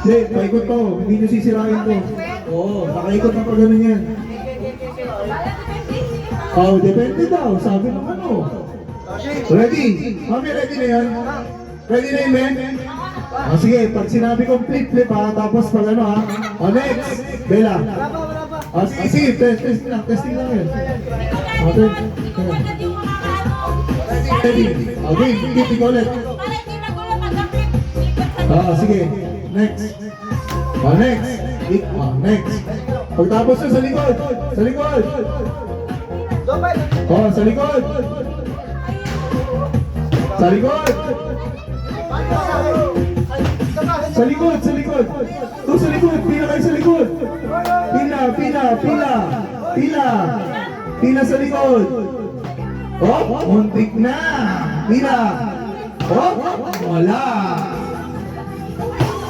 Hindi, paikot to. Hindi nyo sisirain to. Oo, nakaikot na pa ganun yan. Oh, depende daw. Sabi ng ano. Ready? Mami, ready na yan? Ready na yun, men? Sige, pag sinabi kong flip ha, tapos pag ano ha. Next, Bella. Sige, testing lang yun. Okay. Ready? Okay, ikaw ulit. Sige. Next. Next. Next. Pagtapos yun, sa likod. Sa likod. Sa likod. Sa likod. Sa likod, sa likod. Sa likod, pila kayo sa likod. Pila sa likod. Muntik na. Pila. Wala.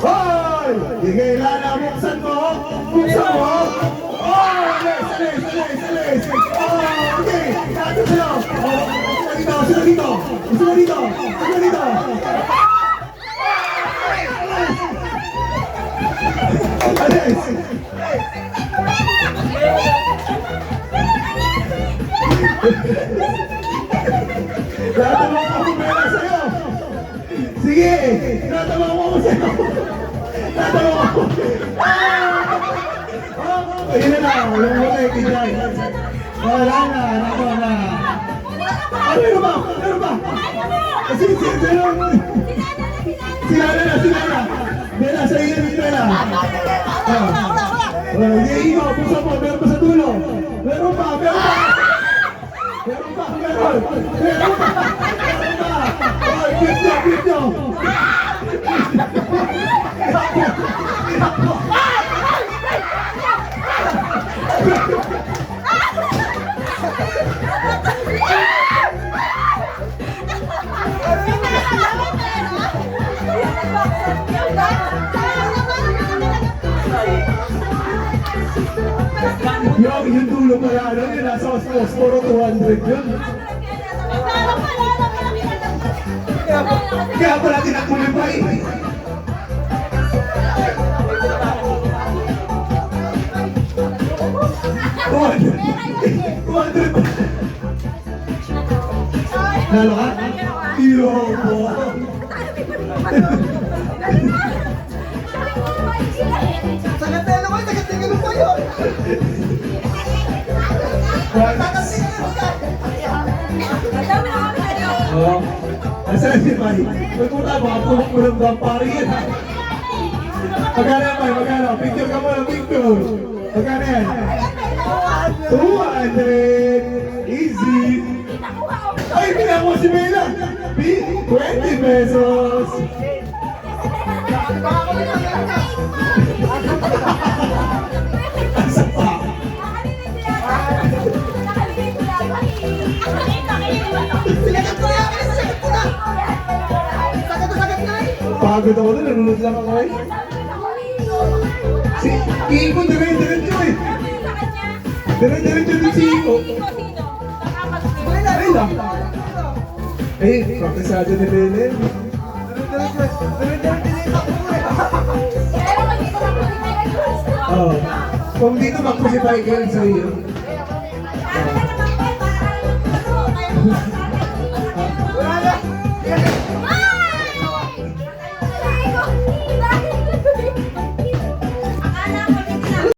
Hoy! Di kailangan buksan mo. Buksan mo. Salis. Okay. Nato sa'yo. Sino dito. Alis! Natawa ko kung meron sa'yo! Sige! Natawa ko sa'yo! Natawa ko! Ayun na! Yung muli, kijay! Wala na! Natawa na! Meron ba? Sige! Sinala! Bella, sa iyo yung Bella! Hindi mo! Pusa mo! Meron pa sa dulo! Meron pa! Quit nyo! Yung dulo pala, yun nasa Osporo 200 yun. Kaya pala tinakbuhin pa eh. Nalo ka? Iyo po. Sagatelo ko, sagatelo ko yun. Nasaan si Pai? Pagpunta mo, kapulok mo ng vampari yan. Magkano yan, Pai? Magkano? Picture ka mo ng picture. Magkano yan? 200! Easy! Ay, pinako si Bella! 20 pesos! Asa pa? Silagat ko na! Sagat na eh! Pagod ako doon, nanonood lang ako eh. Si Iko, dire-diretso eh. Dire-diretso din si Iko. Ay lang. Praktisado ni Bele. Kung dito magpusipay kayo sa iyo.